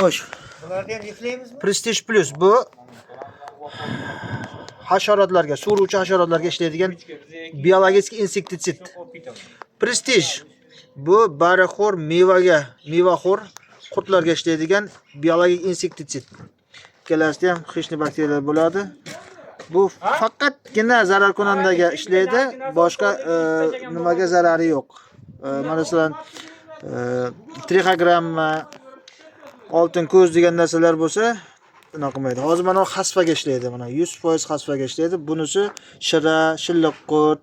Xo'sh. Bularni ham yuklaymizmi? Prestige Plus bu hasharotlarga, suruvchi hasharotlarga ishlaydigan biologik insektitsid. Prestige bu baraxo'r mevaxo'r qurtlarga ishlaydigan biologik insektitsid. Ikkalasida ham xishli bakteriyalar bo'ladi. Bu faqatgina zararkunandaga ishlaydi, boshqa nimaga zarari yo'q. Masalan, trixogramma, oltin ko'z degan narsalar bo'lsa, buni qilmaydi. Hozir mana xasfaga ishlaydi, mana 100% xasfaga ishlaydi. Bunisi shira, shilliq qurt,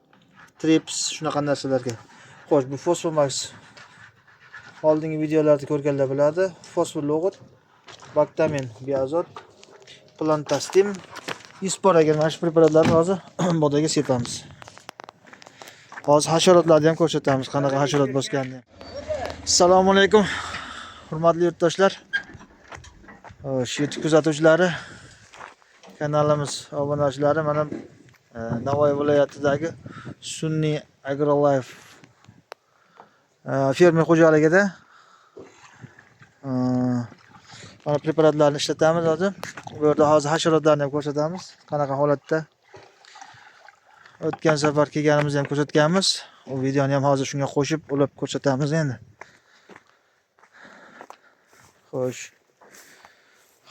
trips shunaqa narsalarga. Xo'sh, bu Fosfomax. Oldingi videolarda ko'rganlar biladi. Fosfolog'ut, Baktamin, Biazot, Plantastim, Isporaga mana shu preparatlarni hozir bodaga sepamiz. Hozir hasharotlarni ham ko'rsatamiz, qanaqa hasharot bosganini. Assalomu alaykum. Hurmatli yurtdoshlar. YouTube kuzatuvchilari, kanalimiz obunachilari, mana Navoiy viloyatidagi Sunni Agrolife fermer xo'jaligida mana preparatlarni ishlatamiz hozir. Bu yerda hozir hasharotlarni ham ko'rsatamiz. Qanaqa holatda o'tgan safar kelganimizni ham ko'rsatganmiz. O videoni ham hozir shunga qo'shib ulab ko'rsatamiz endi. Xo'sh.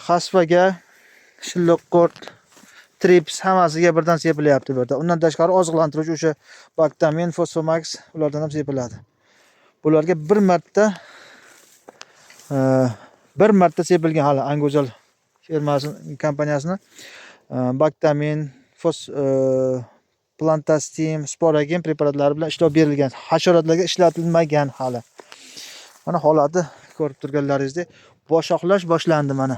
Xasfaga, shilliq qurt, trips hammasiga birdan sepilyapti bu yerda. Undan tashqari oziqlantiruvchi o'sha Baktamin, Fosfomax ulardan ham sepiladi. Bularga bir marta sepilgan hali Anguzal firmasining kompaniyasini Baktamin, Plantastim, Sporagin preparatlari bilan ishlov berilgan. Hasharotlarga ishlatilmagan hali. Mana holati ko'rib turganlaringizdek, boshoqlash boshlandi mana.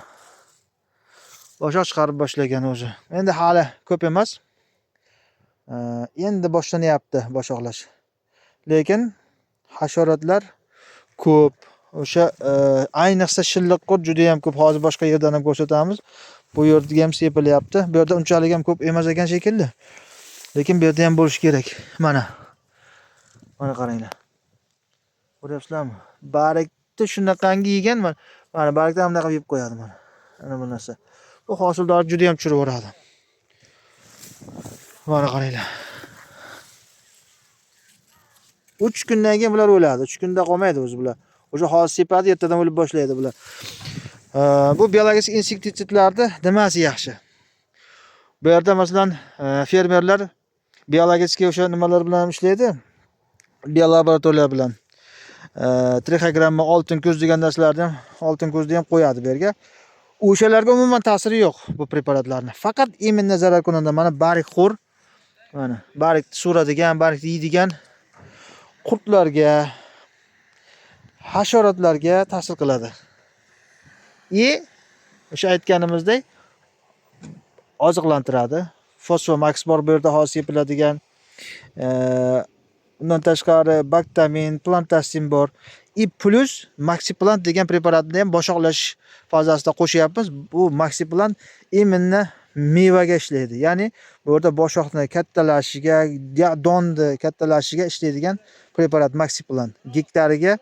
Boshoq chiqarib boshlagan o'zi. Endi hali ko'p emas. Endi boshlanyapti boshoqlash. Lekin hasharotlar ko'p. O'sha ayniqsa shilliq qurt juda ham ko'p. Hozir boshqa yerdan ham ko'rsatamiz. Bu yerda ham sepilyapti. Bu yerda unchalik ham ko'p emas ekan shekilli. Lekin bu yerda ham bo'lish kerak. Mana. Mana qaranglar. Ko'ryapsizlarmi? Barikni shunaqangi yegan, mana barikdan ham bunaqa yeb qo'yadi mana. Ana bu narsa. Bu hosildor juda ham tushirib yuboradi. Mana qaranglar. 3 kundan keyin bular o'ladi. 3 kunda qolmaydi o'zi bular. O'sha hozir sepadi, ertadan o'lib boshlaydi bular. Bu biologik insektitsidlarda nimasi yaxshi? Bu yerda masalan fermerlar biologik o'sha nimalar bilan ishlaydi. Biolaboratoriyalar bilan. Trixogramma, oltin ko'z degan narsalarni ham, oltin ko'zni ham qo'yadi bu yerga. O'shalarga umuman ta'siri yo'q bu preparatlarning. Faqat immunni zararkunanda mana barixxo'r, mana barikni so'radigan, barikni yeydigan qurtlarga, hasharotlarga ta'sir qiladi. O'sha aytganimizdek oziqlantiradi. Fosfomax bor bu yerda hozir sepiladigan. Undan tashqari Baktamin, Plantastim bor. Plus Maxiplant degan preparatni ham boshoqlash fazasida qo'shyapmiz. Bu Maxiplant immunni mevaga ishlaydi. Ya'ni bu yerda boshoqni kattalashiga, donni kattalashiga ishlaydigan preparat Maxiplant. Gektariga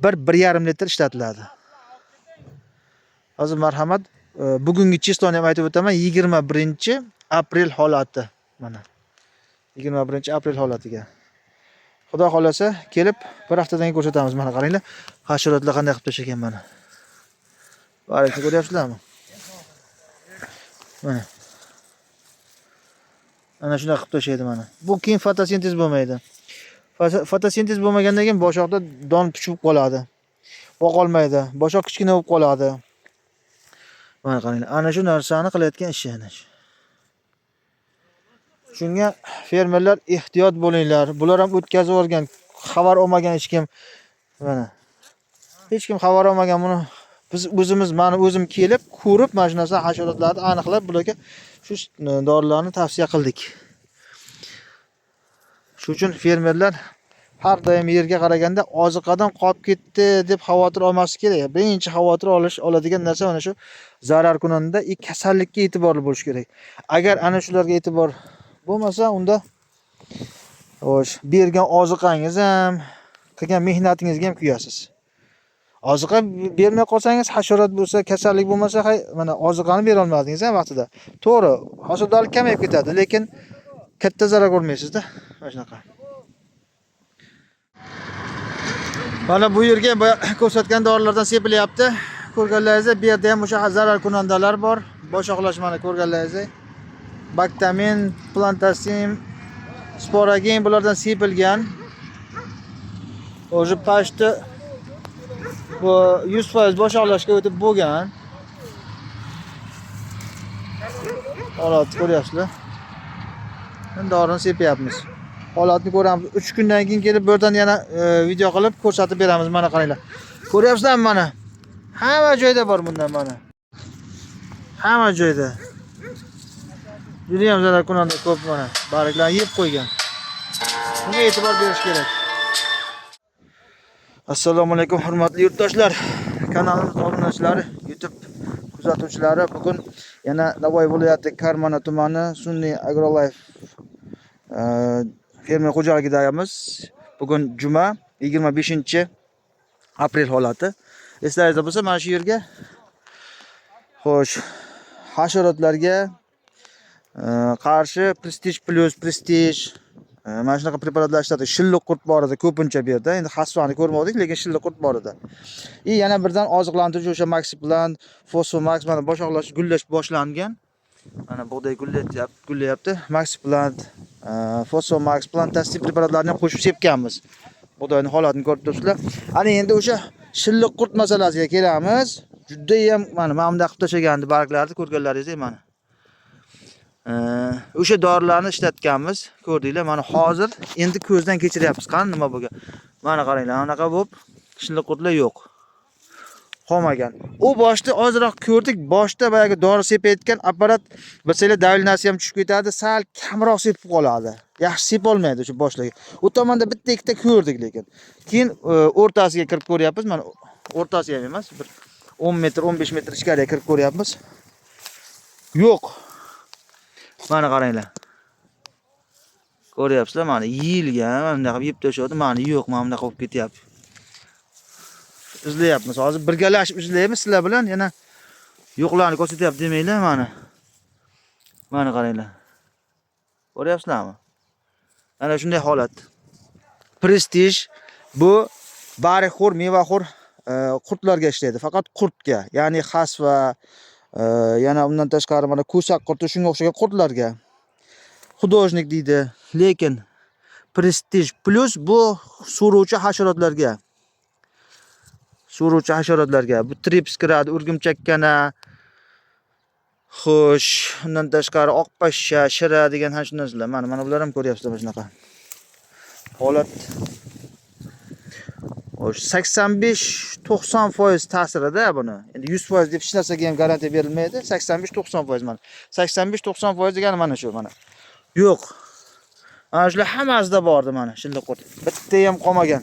1-1,5 litr ishlatiladi. Hozir marhamat, bugungi chistoni ham aytib o'taman, 21-aprel holati mana. 21-aprel holatiga. Xudo xolasa kelib bir haftadan keyin ko'rsatamiz. Mana qaranglar, hasharotlar qanday qilib tashagan mana. Barikni ko'ryapsizlarmi? Mana. Ana shunday qilib tashaydi mana. Bu keyin fotosintez bo'lmaydi. Fotosintez bo'lmagandan keyin boshoqda don puchib qoladi. Boqolmaydi. Boshoq kichkina bo'lib qoladi. Mana qaranglar, ana shu narsani qilayotgan ishi ana shu. Shunga fermerlar ehtiyot bo'linglar. Bular ham o'tkazib o'rgan, xabar olmagan hech kim. Mana. Hech kim xabar olmagan buni. Biz o'zimiz, meni o'zim kelib, ko'rib, mana shu narsa hasharotlarni aniqlab bularga shu dorilarni tavsiya qildik. Shuning uchun fermerlar har doim yerga qaraganda oziqadan qolib ketdi deb xavotir olmaslik kerak. Birinchi xavotir oladigan narsa mana shu zararkunanda kasallikka e'tiborli bo'lish kerak. Agar ana shularga e'tibor bo'lmasa, unda bergan oziqangiz ham, qilgan mehnatingizga ham kuyasiz. Oziqa bermay qolsangiz, hasharot bo'lsa, kasallik bo'lmasa, mana oziqani bera olmadingiz ham vaqtida. To'g'ri, hosildorlik kamayib ketadi, lekin katta zarar ko'rmaysiz-da. Mana shunaqa. Mana bu yerga ko'rsatgan dorilardan sepilyapti. Ko'rganlaringizda bu yerda ham o'sha zarar kunandalar bor. Boshoqlash mana ko'rganlaringizda. Baktamin, Plantasim, Sporagin bulardan sepilgan. O'sha pashti bu 100% boshoqlashga o'tib bo'lgan. Holat ko'ryapsizlar. Endi dorini sepyapmiz. Holatni ko'ramiz. 3 kundan keyin kelib bu yerdan yana video qilib ko'rsatib beramiz. Mana qaranglar. Ko'ryapsizlarmi mana? Hamma joyda bor bundan mana. Hamma joyda. Juda ham zarar kunanda ko'p mana. Barglarni yeb qo'ygan. Bunga e'tibor berish kerak. Assalomu alaykum hurmatli yurtdoshlar. Kanalimiz obunachilari, YouTube kuzatuvchilari, bugun yana Navoiy viloyati Karmana tumani Sunniy Agrolife fermer xo'jaligidamiz. Bugun juma 25-aprel holati. Eslaringizda bo'lsa, mana shu yerga xo'sh, hasharotlarga qarshi Prestige Plus, Prestige mana shunaqa preparatlar ishlatadi. Shilliq qurt bor edi ko'pincha bu yerda. Endi xasvani ko'rmadik, lekin shilliq qurt bor edi. Yana birdan oziqlantiruvchi o'sha Maxi Plan, Fosfomax mana boshoqlash, gullash boshlangan. Mana bug'doy gullayapti. Maxi Plan, Fosfomax, Plantastic preparatlarni ham qo'shib sepganmiz. Bug'doyning holatini ko'rib turibsizlar. Ana endi o'sha shilliq qurt masalasiga kelamiz. Juda ham mana bunda qilib tashlagandi barglarni ko'rganlaringizdek mana. O'sha dorilarni ishlatganmiz, ko'rdinglar. Mana hozir endi ko'zdan kechiryapmiz. Qani nima bo'lgan? Mana qaranglar, anaqa bo'lib shilliq qurtlar yo'q. Qolmagan. U boshda ozroq ko'rdik, boshda boyagi dori sepayotgan apparat bilsanglar davleniyasi ham tushib ketadi, sal kamroq sepib qoladi. Yaxshi sep olmaydi o'sha boshligi. U tomonda bitta ikkita ko'rdik lekin. Keyin o'rtasiga kirib ko'ryapmiz. Mana o'rtasiga ham emas, bir 10 metr, 15 metr ichkariga kirib ko'ryapmiz. Yo'q. Mana qaranglar. Ko'ryapsizlar, mana yilgan, mana bunday qilib yeb tashladi, mana yo'q, mana bunday qilib ketyapti. Izlayapmiz. Hozir birgalashib izlaymiz sizlar bilan, yana yo'qlarni ko'rsatyapti demanglar, mana. Mana qaranglar. Ko'ryapsizlarmi? Ana shunday holat. Prestige bu barixo'r, mevaxo'r qurtlarga ishlaydi, faqat qurtga, ya'ni xas va yana undan tashqari mana ko'sak qurti, shunga o'xshagan qurtlarga. Xudojnik deydi, lekin Prestige Plus bu suruvchi hasharotlarga. Suruvchi hasharotlarga. Bu trips kiradi, o'rgimchakkana. Xo'sh, undan tashqari oqpashsha, shira degan ham shunday narsalar. Mana bular ham ko'ryapsizlar shunaqa. Holat 85-90% ta'sirida buni. Endi 100% deb hech narsaga ham garantiya berilmaydi. 85-90% mana. 85-90% degani mana shu mana. Yo'q. Ana shular hammasida bordi mana shilliq qurt. Bitta ham qolmagan.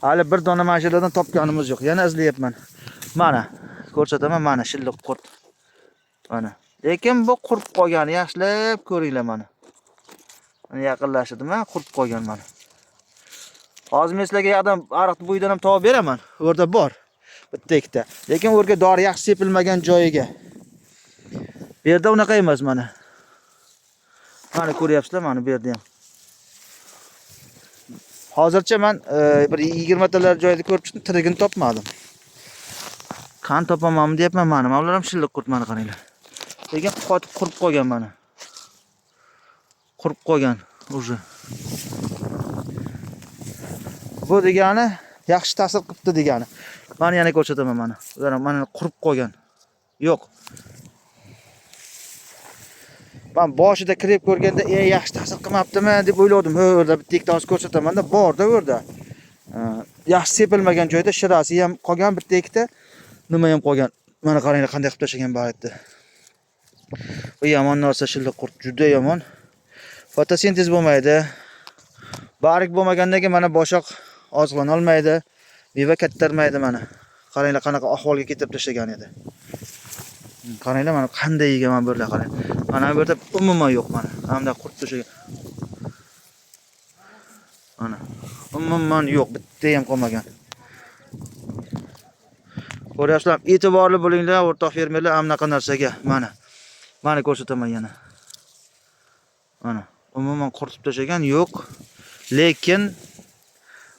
Hali bir dona mashinlardan topganimiz yo'q. Yana izlayapman. Mana ko'rsataman, mana shilliq qurt. Mana. Lekin bu qurib qolgani yaxshilab ko'ringlar mana. Mana yaqinlashdimi? Qurib qolgan mana. Hozir men sizlarga yoqdan ariq bo'yidan ham topib beraman. O'rda bor. Bitta ikkita. Lekin o'rga dori yaxshi sepilmagan joyiga. Bu yerda unaqa emas mana. Mana ko'ryapsizlar, mana bu yerda ham. Hozircha men bir 20 talar joyda ko'rib chiqdim, tirigini topmadim. Qan topamanmi deyapman mana. Mana ular ham shilliq qurt mana qaranglar. Lekin qotib qurib qolgan mana. Qurib qolgan o'zi. Bu degani yaxshi ta'sir qilibdi degani. Mana yana ko'rsataman mana. Ular mana qurib qolgan. Yo'q. Men boshida kirib ko'rganda, yaxshi ta'sir qilmabdimi deb o'yladim. O'rda bitta ikkita hozir ko'rsataman-da, borda o'rda. Yaxshi sepilmagan joyda shirasi ham qolgan, bitta ikkita nima ham qolgan. Mana qaranglar qanday qilib tashlagan baribdi. Bu yomon narsa shilliq qurt, juda yomon. Fotosintez bo'lmaydi. Barik bo'lmagandan keyin mana boshoq oziqlana olmaydi, meva kattarmaydi mana. Qaranglar qanaqa ahvolga ketib tashlagan edi. Qaranglar mana qanday yegan bu yerlar qarang. Mana bu yerda umuman yo'q mana. Hamda qurt tashlagan. Mana umuman yo'q, bitta ham qolmagan. Ko'ryapsizlar, e'tiborli bo'linglar o'rtoq fermerlar, amnaqa narsaga. Mana ko'rsataman yana. Mana, umuman quritib tashagan yo'q, lekin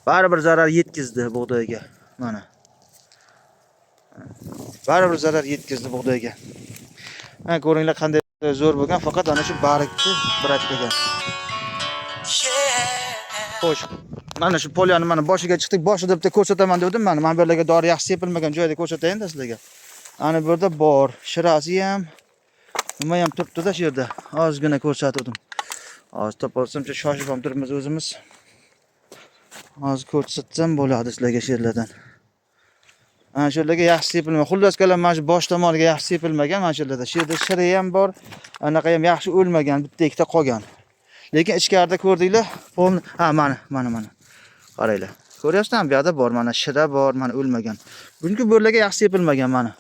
baribir zarar yetkazdi bug'doyga. Mana. Baribir zarar yetkazdi bug'doyga. Mana ko'ringlar qanday zo'r bo'lgan, faqat ana shu barikni biratgan. Xo'sh, mana shu polyani mana boshiga chiqdik. Boshida bitta ko'rsataman dedim mana. Men bu yerlarga dori yaxshi sepilmagan joyda ko'rsatayin sizlarga. Ana bu yerda bor, shirasi ham, nima ham turibdi-da shu yerda. Ozgina ko'rsatdim. Hozir topolsamcha shoshib ham turibmiz o'zimiz. Hozir ko'rsatsam bo'ladi sizlarga shu yerlardan. Ana shu yerlarga yaxshi sepilmagan. Xullas kalam mana shu bosh tomoniga yaxshi sepilmagan mana shu yerlarda. Shu yerda shiri ham bor, anaqa ham yaxshi o'lmagan, bitta ikkita qolgan. Lekin ichkarida ko'rdinglar, mana. Qaranglar. Ko'ryapsizlarmi? Bu yerda bor, mana shira bor, mana o'lmagan. Buniki bo'rlarga yaxshi sepilmagan mana.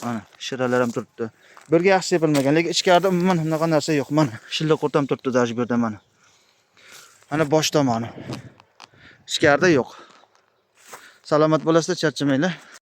Mana shiralar ham turibdi. Birga yaxshi sepilmagan, lekin ichkarida umuman unaqa narsa yo'q. Mana shilla qurt ham turibdi dash bu yerda mana. Mana bosh tomoni. Ichkarida yo'q. Salomat bo'lasizlar, charchamanglar.